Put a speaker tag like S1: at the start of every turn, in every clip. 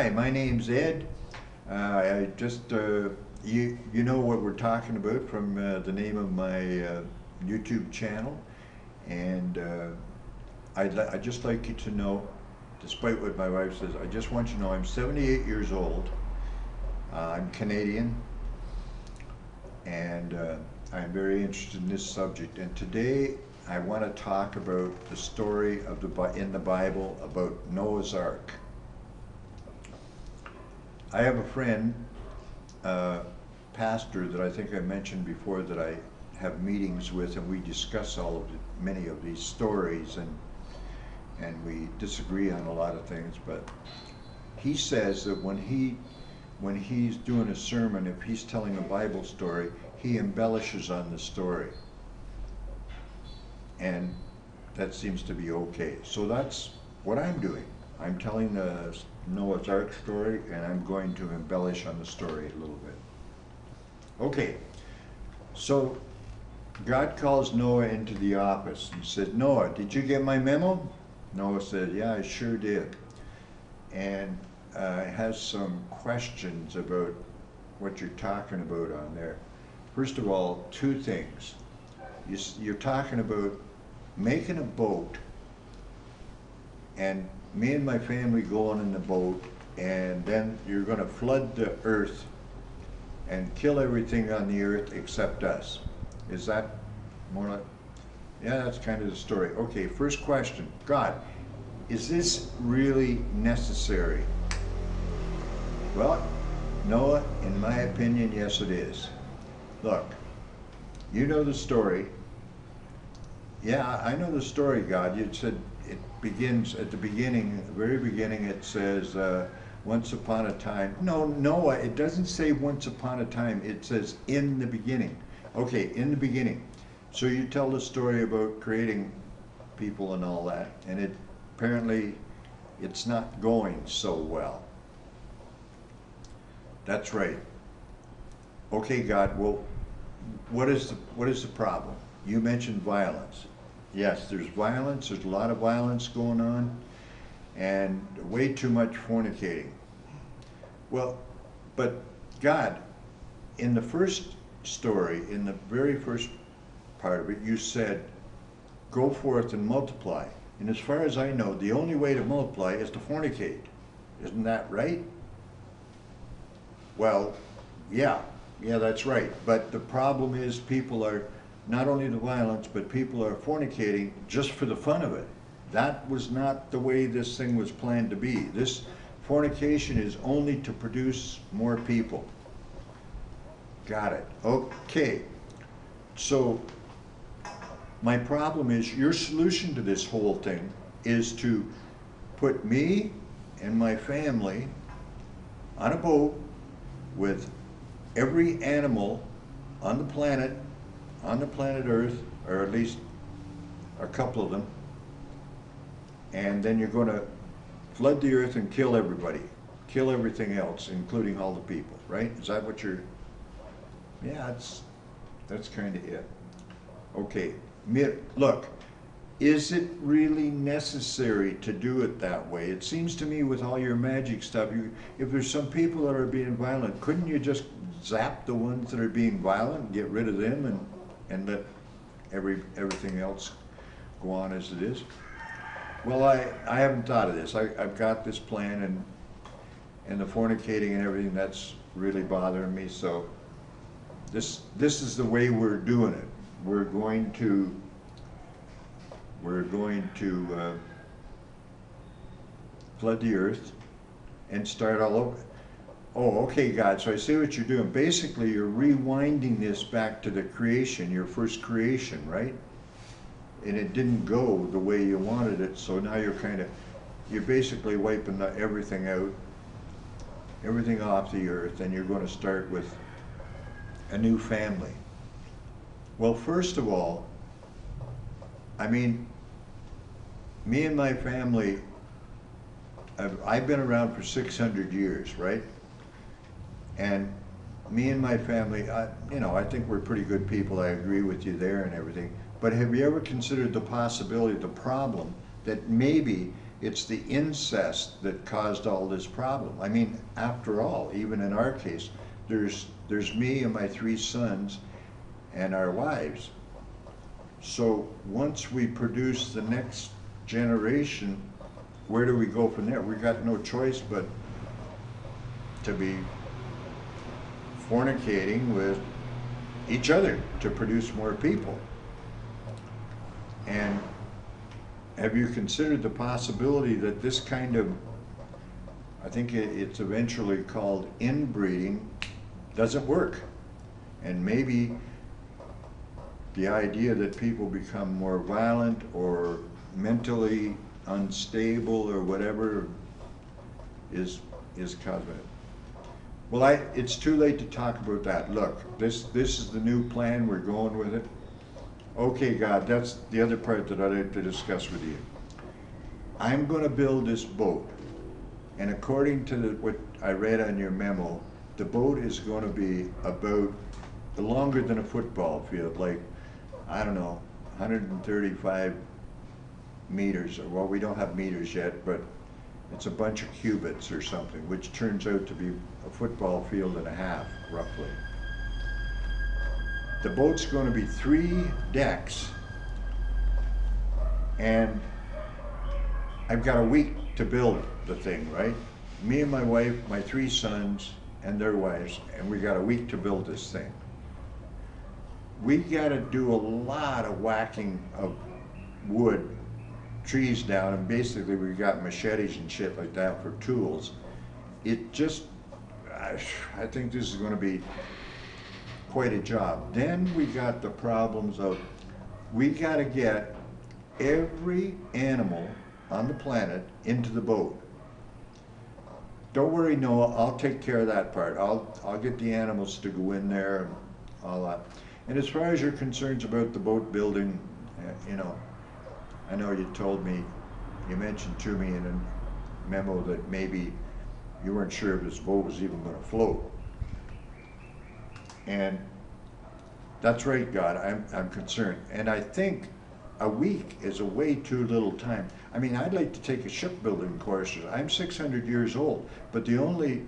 S1: Hi, my name's Ed. I just, you know what we're talking about from the name of my YouTube channel. And I'd just like you to know, despite what my wife says, I just want you to know I'm 78 years old. I'm Canadian. And I'm very interested in this subject. And today I want to talk about the story of in the Bible about Noah's Ark. I have a friend, pastor that I think I mentioned before that I have meetings with, and we discuss many of these stories, and we disagree on a lot of things. But he says that when he's doing a sermon, if he's telling a Bible story, he embellishes on the story, and that seems to be okay. So that's what I'm doing. I'm telling the Noah's Ark story, and I'm going to embellish on the story a little bit. Okay, so God calls Noah into the office and said, Noah, did you get my memo? Noah said, yeah, I sure did. And has some questions about what you're talking about on there. First of all, two things. You're talking about making a boat, and me and my family going in the boat, and then you're going to flood the earth and kill everything on the earth except us. Is that more like, yeah, that's kind of the story. Okay, first question. God, is this really necessary? Well, Noah, in my opinion, yes it is. Look, you know the story. Yeah, I know the story, God. You said it begins at the beginning, the very beginning. It says, once upon a time. No, Noah, it doesn't say once upon a time. It says in the beginning. Okay, in the beginning. So you tell the story about creating people and all that, and apparently it's not going so well. That's right. Okay, God, well, what is the problem? You mentioned violence. Yes, there's violence. There's a lot of violence going on, and way too much fornicating. Well, but God, in the first story, in the very first part of it, you said, go forth and multiply. And as far as I know, the only way to multiply is to fornicate. Isn't that right? Well, yeah, that's right. But the problem is people are, not only the violence, but people are fornicating just for the fun of it. That was not the way this thing was planned to be. This fornication is only to produce more people. Got it. Okay. So my problem is, your solution to this whole thing is to put me and my family on a boat with every animal on the planet Earth, or at least a couple of them, and then you're going to flood the earth and kill everybody, kill everything else, including all the people, right? Is that what you're, yeah, that's kind of it. Okay, look, is it really necessary to do it that way? It seems to me with all your magic stuff, if there's some people that are being violent, couldn't you just zap the ones that are being violent and get rid of them and let everything else go on as it is? Well, I haven't thought of this. I've got this plan, and the fornicating and everything, that's really bothering me. So this is the way we're doing it. We're going to flood the earth and start all over. Oh, okay, God, so I see what you're doing. Basically, you're rewinding this back to the creation, your first creation, right? And it didn't go the way you wanted it, so now you're basically wiping everything out, everything off the earth, and you're going to start with a new family. Well, first of all, I mean, me and my family, I've been around for 600 years, right? And me and my family, I think we're pretty good people. I agree with you there and everything. But have you ever considered the possibility, the problem, that maybe It's the incest that caused all this problem. I mean, after all, even in our case, there's me and my 3 sons and our wives. So once we produce the next generation, where do we go from there? We got no choice but to be fornicating with each other to produce more people. And have you considered the possibility that this kind of, I think it's eventually called inbreeding, doesn't work? And maybe the idea that people become more violent or mentally unstable or whatever is caused by it. Well, it's too late to talk about that. Look, this is the new plan, we're going with it. Okay, God, that's the other part that I'd like to discuss with you. I'm going to build this boat, and according to what I read on your memo, the boat is going to be about longer than a football field, like, I don't know, 135 meters. Well, we don't have meters yet, but it's a bunch of cubits or something, which turns out to be a football field and a half, roughly. The boat's going to be 3 decks, and I've got a week to build the thing, right? Me and my wife, my 3 sons, and their wives, and we got a week to build this thing. We got to do a lot of whacking of wood, trees down, and basically we got machetes and shit like that for tools. It just, I think this is going to be quite a job. Then we got the problems of, we got to get every animal on the planet into the boat. Don't worry, Noah, I'll take care of that part. I'll get the animals to go in there and all that. And as far as your concerns about the boat building, you know, I know you told me, you mentioned to me in a memo that maybe you weren't sure if this boat was even going to float. And that's right, God, I'm concerned. And I think a week is a way too little time. I mean, I'd like to take a shipbuilding course. I'm 600 years old, but the only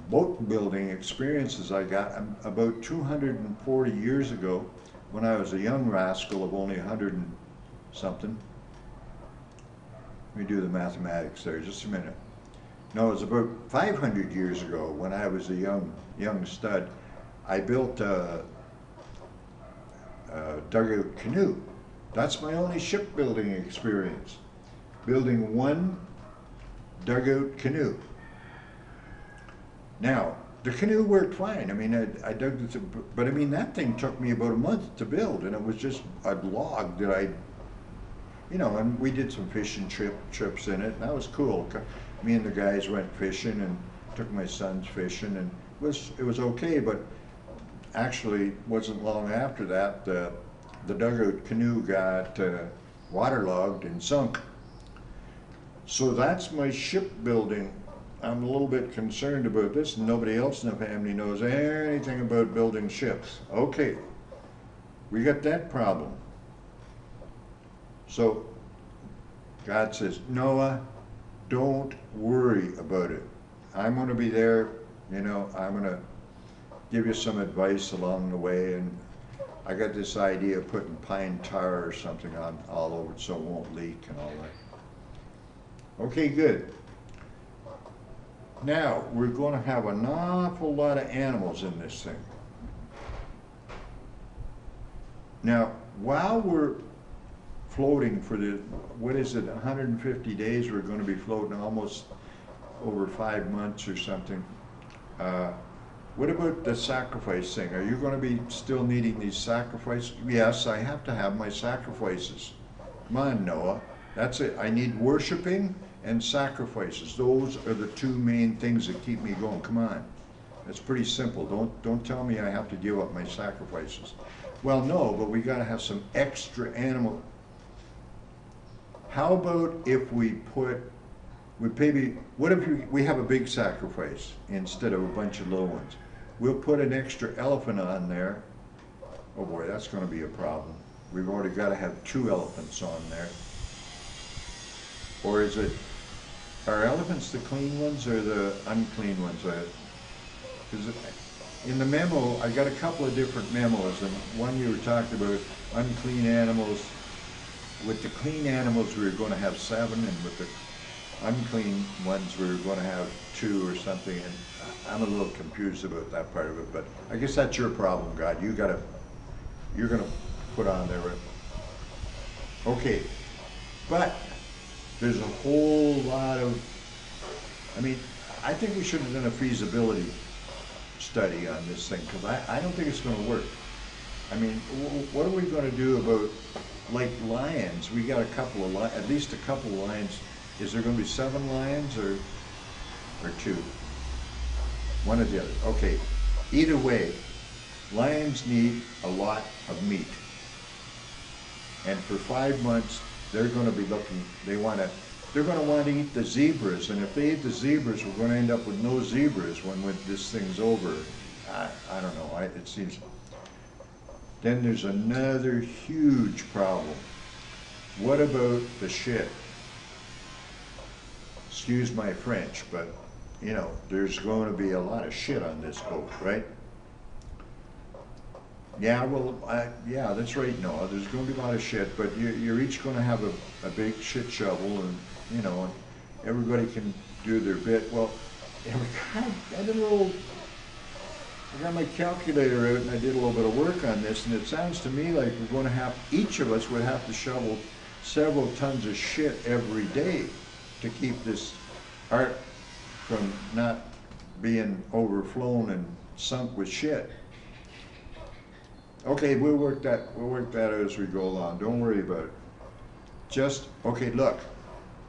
S1: boat building experiences I got about 240 years ago when I was a young rascal of only 100 and something. Let me do the mathematics there, just a minute. No, it was about 500 years ago when I was a young stud. I built a dugout canoe. That's my only shipbuilding experience. Building one dugout canoe. Now, the canoe worked fine. I mean, I dug this, but I mean, that thing took me about a month to build, and it was just a log that I, you know, and we did some fishing trips in it, and that was cool. Me and the guys went fishing and took my sons fishing, and it was okay, but actually wasn't long after that the dugout canoe got waterlogged and sunk. So that's my shipbuilding. I'm a little bit concerned about this, and nobody else in the family knows anything about building ships. Okay, we got that problem. So God says, Noah, don't worry about it. I'm going to be there, you know, I'm going to give you some advice along the way, and I got this idea of putting pine tar or something on all over it so it won't leak and all that. Okay, good. Now, we're going to have an awful lot of animals in this thing. Now, while we're floating for the, what is it, 150 days, we're going to be floating almost over 5 months or something. What about the sacrifice thing? Are you going to be still needing these sacrifices? Yes, I have to have my sacrifices. Come on, Noah. That's it. I need worshiping and sacrifices. Those are the 2 main things that keep me going. Come on. That's pretty simple. Don't tell me I have to give up my sacrifices. Well, no, but we got to have some extra animal. How about if we what if we have a big sacrifice instead of a bunch of little ones? We'll put an extra elephant on there. Oh boy, that's going to be a problem. We've already got to have 2 elephants on there. Or is it, are elephants the clean ones or the unclean ones? Because in the memo, I got a couple of different memos, and one you were talking about unclean animals. With the clean animals, we were going to have 7, and with the unclean ones, we were going to have 2 or something. And I'm a little confused about that part of it, but I guess that's your problem, God. You're gonna put on there. Okay, but there's a whole lot of, I mean, I think we should have done a feasibility study on this thing, because I don't think it's going to work. I mean, what are we going to do about, like, lions? We got a couple of at least a couple of lions. Is there going to be 7 lions or 2? One or the other. Okay. Either way, lions need a lot of meat, and for 5 months they're going to be looking. They're going to want to eat the zebras, and if they eat the zebras, we're going to end up with no zebras when this thing's over. I don't know. It seems. Then there's another huge problem. What about the shit? Excuse my French, but you know, there's going to be a lot of shit on this boat, right? Yeah, well, yeah, that's right, Noah. There's going to be a lot of shit, but you're each going to have a big shit shovel, and you know, and everybody can do their bit. Well, I got my calculator out and I did a little bit of work on this, and it sounds to me like we're going to have, each of us would have to shovel several tons of shit every day to keep this Ark from not being overflown and sunk with shit. Okay, we'll work that out as we go along. Don't worry about it. Just, okay, look,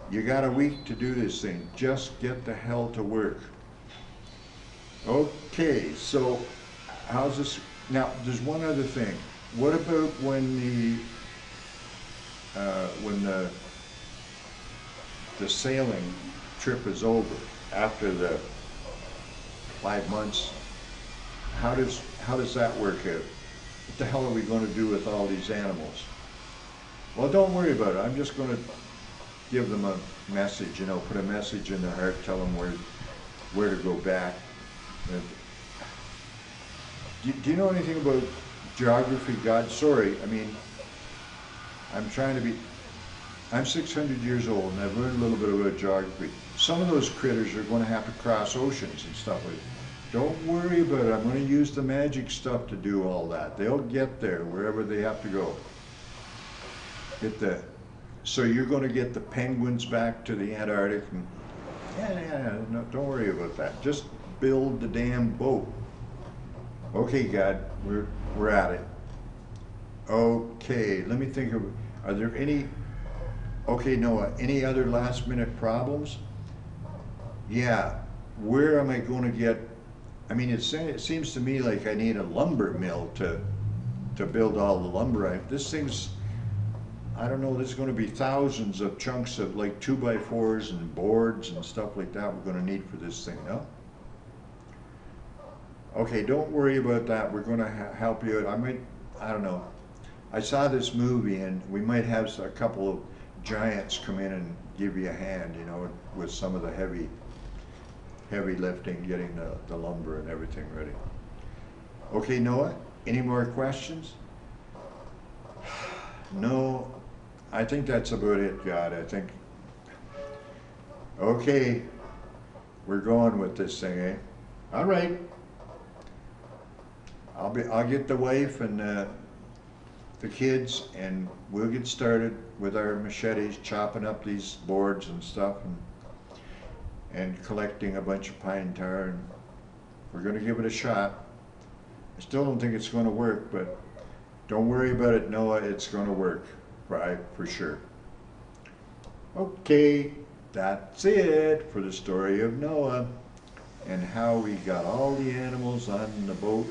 S1: you got a week to do this thing. Just get the hell to work. Okay, so how's this? Now, there's one other thing. What about when the sailing trip is over after the 5 months? How does that work out? What the hell are we going to do with all these animals? Well, don't worry about it. I'm just going to give them a message, you know, put a message in their heart, tell them where to go back. Do you know anything about geography, God? Sorry, I mean, I'm 600 years old and I've learned a little bit about geography. Some of those critters are going to have to cross oceans and stuff like that. Don't worry about it. I'm going to use the magic stuff to do all that. They'll get there wherever they have to go. So you're going to get the penguins back to the Antarctic, and no, don't worry about that. Just build the damn boat. Okay, God, we're at it. Okay, let me think of, are there any, okay, Noah, any other last minute problems? Yeah, where am I going to get, I mean, it seems to me like I need a lumber mill to build all the lumber. This thing's, I don't know, there's going to be thousands of chunks of like 2x4s and boards and stuff like that we're going to need for this thing, no? Okay, don't worry about that. We're going to help you out. I don't know. I saw this movie, and we might have a couple of giants come in and give you a hand, you know, with some of the heavy lifting, getting the lumber and everything ready. Okay, Noah, any more questions? No, I think that's about it, God. I think. Okay, we're going with this thing, eh? All right. I'll get the wife and the kids, and we'll get started with our machetes, chopping up these boards and stuff, and collecting a bunch of pine tar, and we're going to give it a shot. I still don't think it's going to work, but don't worry about it, Noah. It's going to work, for sure. Okay, that's it for the story of Noah and how we got all the animals on the boat